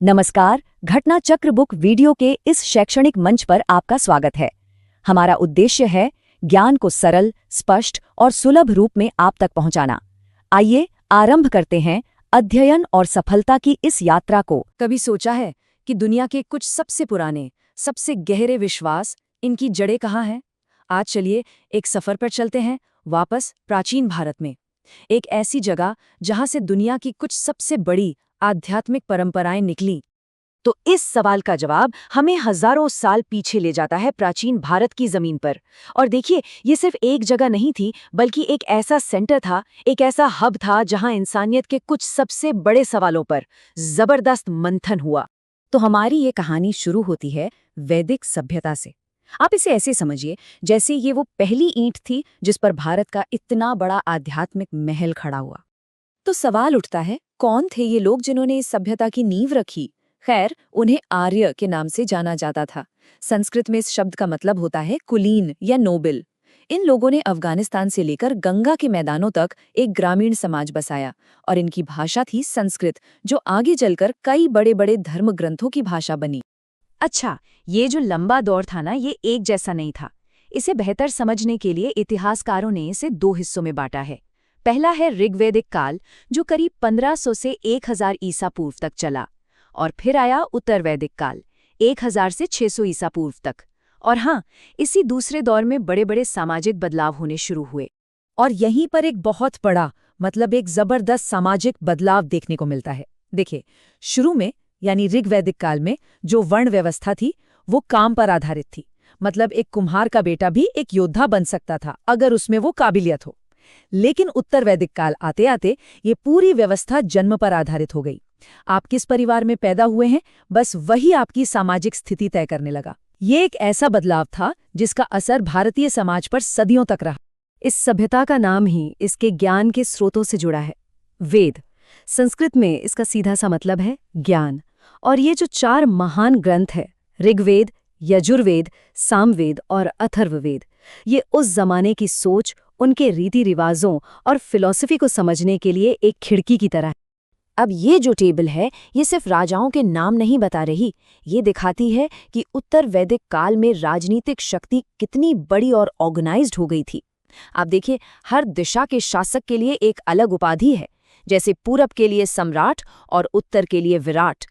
नमस्कार, घटना चक्र बुक वीडियो के इस शैक्षणिक मंच पर आपका स्वागत है। हमारा उद्देश्य है ज्ञान को सरल, स्पष्ट और सुलभ रूप में आप तक पहुंचाना। आइए आरंभ करते हैं अध्ययन और सफलता की इस यात्रा को। कभी सोचा है कि दुनिया के कुछ सबसे पुराने, सबसे गहरे विश्वास, इनकी जड़ें कहाँ हैं? आज चलिए एक सफर पर चलते हैं, वापस प्राचीन भारत में। एक ऐसी जगह जहां से दुनिया की कुछ सबसे बड़ी आध्यात्मिक परंपराएं निकली। तो इस सवाल का जवाब हमें हजारों साल पीछे ले जाता है, प्राचीन भारत की जमीन पर। और देखिए, ये सिर्फ एक जगह नहीं थी, बल्कि एक ऐसा सेंटर था, एक ऐसा हब था जहां इंसानियत के कुछ सबसे बड़े सवालों पर जबरदस्त मंथन हुआ। तो हमारी ये कहानी शुरू होती है वैदिक सभ्यता से। आप इसे ऐसे समझिए जैसे ये वो पहली ईंट थी जिस पर भारत का इतना बड़ा आध्यात्मिक महल खड़ा हुआ। तो सवाल उठता है, कौन थे ये लोग जिन्होंने इस सभ्यता की नींव रखी? खैर, उन्हें आर्य के नाम से जाना जाता था। संस्कृत में इस शब्द का मतलब होता है कुलीन या नोबल। इन लोगों ने अफगानिस्तान से लेकर गंगा के मैदानों तक एक ग्रामीण समाज बसाया, और इनकी भाषा थी संस्कृत, जो आगे चलकर कई बड़े बड़े धर्म ग्रंथों की भाषा बनी। अच्छा, ये जो लंबा दौर था ना, ये एक जैसा नहीं था। इसे बेहतर समझने के लिए इतिहासकारों ने इसे दो हिस्सों में बांटा है। पहला है ऋग्वैदिक काल, जो करीब 1500 से 1000 ईसा पूर्व तक चला, और फिर आया उत्तर वैदिक काल, 1000 से 600 ईसा पूर्व तक। और हाँ, इसी दूसरे दौर में बड़े बड़े सामाजिक बदलाव होने शुरू हुए। और यहीं पर एक बहुत बड़ा, मतलब एक जबरदस्त सामाजिक बदलाव देखने को मिलता है। देखिए, शुरू में यानी ऋग्वैदिक काल में जो वर्ण व्यवस्था थी, वो काम पर आधारित थी। मतलब एक कुम्हार का बेटा भी एक योद्धा बन सकता था अगर उसमें वो काबिलियत हो। लेकिन उत्तर वैदिक काल आते आते ये पूरी व्यवस्था जन्म पर आधारित हो गई। आप किस परिवार में पैदा हुए हैं, बस वही आपकी सामाजिक स्थिति तय करने लगा। ये एक ऐसा बदलाव था जिसका असर भारतीय समाज पर सदियों तक रहा। इस सभ्यता का नाम ही इसके ज्ञान के स्रोतों से जुड़ा है। वेद, संस्कृत में इसका सीधा सा मतलब है ज्ञान। और ये जो 4 महान ग्रंथ है, ऋग्वेद, यजुर्वेद, सामवेद और अथर्ववेद, ये उस जमाने की सोच, उनके रीति रिवाजों और फिलॉसफी को समझने के लिए एक खिड़की की तरह है। अब ये जो टेबल है, ये सिर्फ राजाओं के नाम नहीं बता रही, ये दिखाती है कि उत्तर वैदिक काल में राजनीतिक शक्ति कितनी बड़ी और ऑर्गेनाइज्ड हो गई थी। आप देखिए, हर दिशा के शासक के लिए एक अलग उपाधि है, जैसे पूरब के लिए सम्राट और उत्तर के लिए विराट।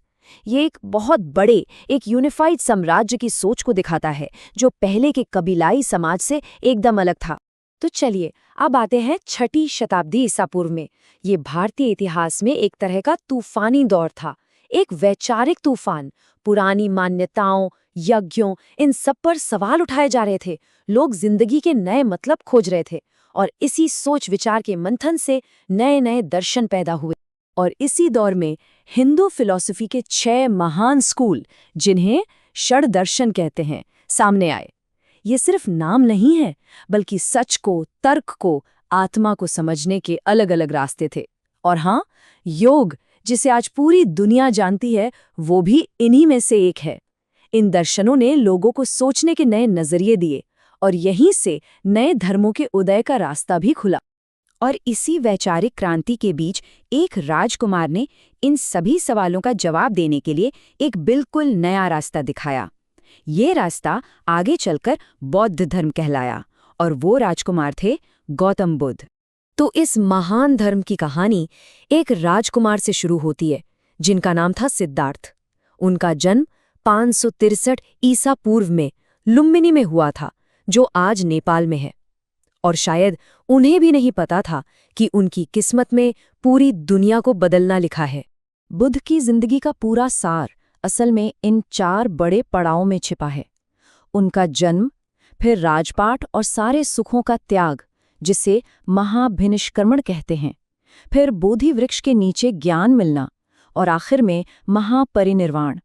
ये एक बहुत बड़े, एक यूनिफाइड साम्राज्य की सोच को दिखाता है, जो पहले के कबीलाई समाज से एकदम अलग था। तो चलिए अब आते हैं 6ठी शताब्दी ईसा पूर्व में। ये भारतीय इतिहास में एक तरह का तूफानी दौर था, एक वैचारिक तूफान। पुरानी मान्यताओं, यज्ञों, इन सब पर सवाल उठाए जा रहे थे। लोग जिंदगी के नए मतलब खोज रहे थे, और इसी सोच विचार के मंथन से नए नए दर्शन पैदा हुए। और इसी दौर में हिंदू फिलॉसफी के 6 महान स्कूल, जिन्हें षड दर्शन कहते हैं, सामने आए। ये सिर्फ नाम नहीं है, बल्कि सच को, तर्क को, आत्मा को समझने के अलग अलग रास्ते थे। और हाँ, योग, जिसे आज पूरी दुनिया जानती है, वो भी इन्हीं में से एक है। इन दर्शनों ने लोगों को सोचने के नए नजरिए दिए, और यहीं से नए धर्मों के उदय का रास्ता भी खुला। और इसी वैचारिक क्रांति के बीच एक राजकुमार ने इन सभी सवालों का जवाब देने के लिए एक बिल्कुल नया रास्ता दिखाया। ये रास्ता आगे चलकर बौद्ध धर्म कहलाया, और वो राजकुमार थे गौतम बुद्ध। तो इस महान धर्म की कहानी एक राजकुमार से शुरू होती है, जिनका नाम था सिद्धार्थ। उनका जन्म 563 ईसा पूर्व में लुम्बिनी में हुआ था, जो आज नेपाल में है। और शायद उन्हें भी नहीं पता था कि उनकी किस्मत में पूरी दुनिया को बदलना लिखा है। बुद्ध की जिंदगी का पूरा सार असल में इन 4 बड़े पड़ावों में छिपा है। उनका जन्म, फिर राजपाट और सारे सुखों का त्याग, जिसे महाभिनिष्क्रमण कहते हैं, फिर बोधि वृक्ष के नीचे ज्ञान मिलना, और आखिर में महापरिनिर्वाण।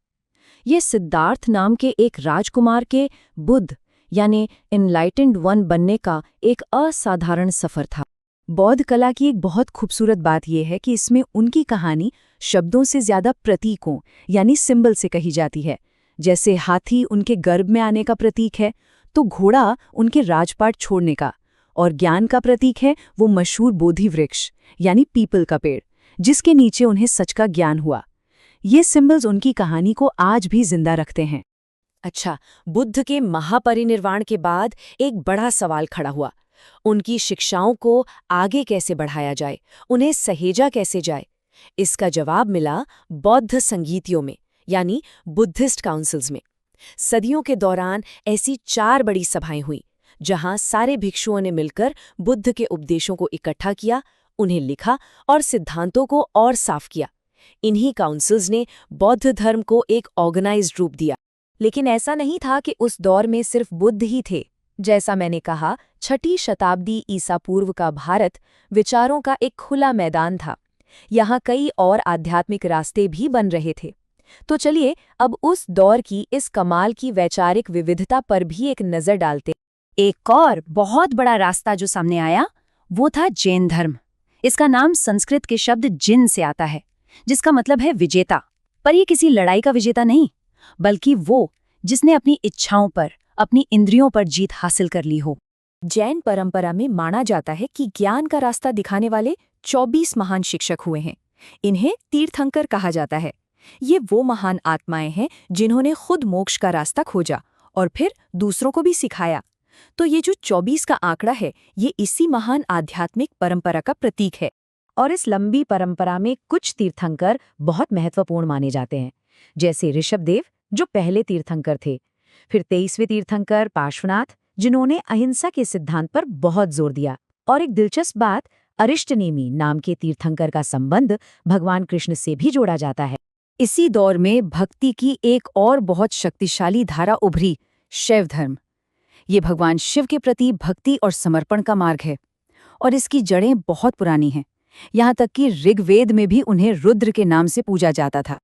ये सिद्धार्थ नाम के एक राजकुमार के बुद्ध यानी इनलाइटेंड वन बनने का एक असाधारण सफर था। बौद्ध कला की एक बहुत खूबसूरत बात यह है कि इसमें उनकी कहानी शब्दों से ज्यादा प्रतीकों यानी सिंबल से कही जाती है। जैसे हाथी उनके गर्भ में आने का प्रतीक है, तो घोड़ा उनके राजपाट छोड़ने का, और ज्ञान का प्रतीक है वो मशहूर बोधि वृक्ष यानी पीपल का पेड़, जिसके नीचे उन्हें सच का ज्ञान हुआ। ये सिंबल्स उनकी कहानी को आज भी जिंदा रखते हैं। अच्छा, बुद्ध के महापरिनिर्वाण के बाद एक बड़ा सवाल खड़ा हुआ। उनकी शिक्षाओं को आगे कैसे बढ़ाया जाए, उन्हें सहेजा कैसे जाए? इसका जवाब मिला बौद्ध संगीतियों में, यानी बुद्धिस्ट काउंसिल्स में। सदियों के दौरान ऐसी 4 बड़ी सभाएं हुई, जहां सारे भिक्षुओं ने मिलकर बुद्ध के उपदेशों को इकट्ठा किया, उन्हें लिखा और सिद्धांतों को और साफ किया। इन्हीं काउंसिल्स ने बौद्ध धर्म को एक ऑर्गेनाइज्ड रूप दिया। लेकिन ऐसा नहीं था कि उस दौर में सिर्फ बुद्ध ही थे। जैसा मैंने कहा, 6ठी शताब्दी ईसा पूर्व का भारत विचारों का एक खुला मैदान था। यहाँ कई और आध्यात्मिक रास्ते भी बन रहे थे। तो चलिए अब उस दौर की इस कमाल की वैचारिक विविधता पर भी एक नज़र डालते। एक और बहुत बड़ा रास्ता जो सामने आया वो था जैन धर्म। इसका नाम संस्कृत के शब्द जिन से आता है, जिसका मतलब है विजेता। पर ये किसी लड़ाई का विजेता नहीं, बल्कि वो जिसने अपनी इच्छाओं पर, अपनी इंद्रियों पर जीत हासिल कर ली हो। जैन परंपरा में माना जाता है कि ज्ञान का रास्ता दिखाने वाले 24 महान शिक्षक हुए हैं। इन्हें तीर्थंकर कहा जाता है। ये वो महान आत्माएं हैं जिन्होंने खुद मोक्ष का रास्ता खोजा और फिर दूसरों को भी सिखाया। तो ये जो 24 का आंकड़ा है, ये इसी महान आध्यात्मिक परंपरा का प्रतीक है। और इस लंबी परंपरा में कुछ तीर्थंकर बहुत महत्वपूर्ण माने जाते हैं, जैसे ऋषभदेव जो पहले तीर्थंकर थे, फिर 23वें तीर्थंकर पार्श्वनाथ, जिन्होंने अहिंसा के सिद्धांत पर बहुत जोर दिया। और एक दिलचस्प बात, अरिष्टनेमी नाम के तीर्थंकर का संबंध भगवान कृष्ण से भी जोड़ा जाता है। इसी दौर में भक्ति की एक और बहुत शक्तिशाली धारा उभरी, शैव धर्म। ये भगवान शिव के प्रति भक्ति और समर्पण का मार्ग है और इसकी जड़ें बहुत पुरानी हैं। यहाँ तक कि ऋग्वेद में भी उन्हें रुद्र के नाम से पूजा जाता था।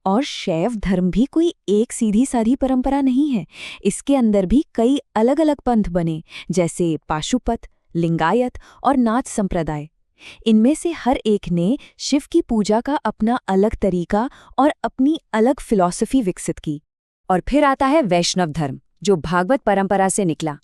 और शैव धर्म भी कोई एक सीधी साधी परंपरा नहीं है। इसके अंदर भी कई अलग अलग पंथ बने, जैसे पाशुपत, लिंगायत और नाथ संप्रदाय। इनमें से हर एक ने शिव की पूजा का अपना अलग तरीका और अपनी अलग फिलॉसफी विकसित की। और फिर आता है वैष्णव धर्म, जो भागवत परंपरा से निकला।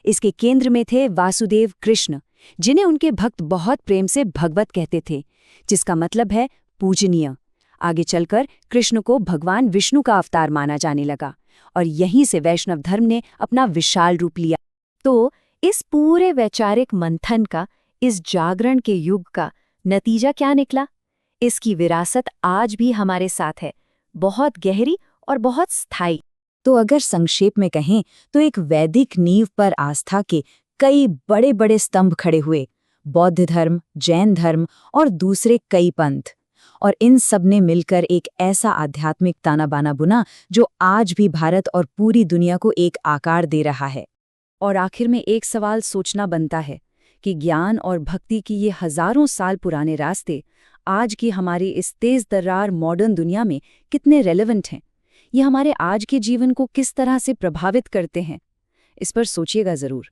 इसके केंद्र में थे वासुदेव कृष्ण, जिन्हें उनके भक्त बहुत प्रेम से भगवत कहते थे, जिसका मतलब है पूजनीय। आगे चलकर कृष्ण को भगवान विष्णु का अवतार माना जाने लगा और यहीं से वैष्णव धर्म ने अपना विशाल रूप लिया। तो इस पूरे वैचारिक मंथन का, इस जागरण के युग का नतीजा क्या निकला? इसकी विरासत आज भी हमारे साथ है, बहुत गहरी और बहुत स्थायी। तो अगर संक्षेप में कहें तो एक वैदिक नींव पर आस्था के कई बड़े बड़े स्तंभ खड़े हुए, बौद्ध धर्म, जैन धर्म और दूसरे कई पंथ। और इन सब ने मिलकर एक ऐसा आध्यात्मिक ताना बाना बुना जो आज भी भारत और पूरी दुनिया को एक आकार दे रहा है। और आखिर में एक सवाल सोचना बनता है कि ज्ञान और भक्ति की ये हजारों साल पुराने रास्ते आज की हमारी इस तेज तर्रार मॉडर्न दुनिया में कितने रेलेवेंट हैं? ये हमारे आज के जीवन को किस तरह से प्रभावित करते हैं? इस पर सोचिएगा जरूर।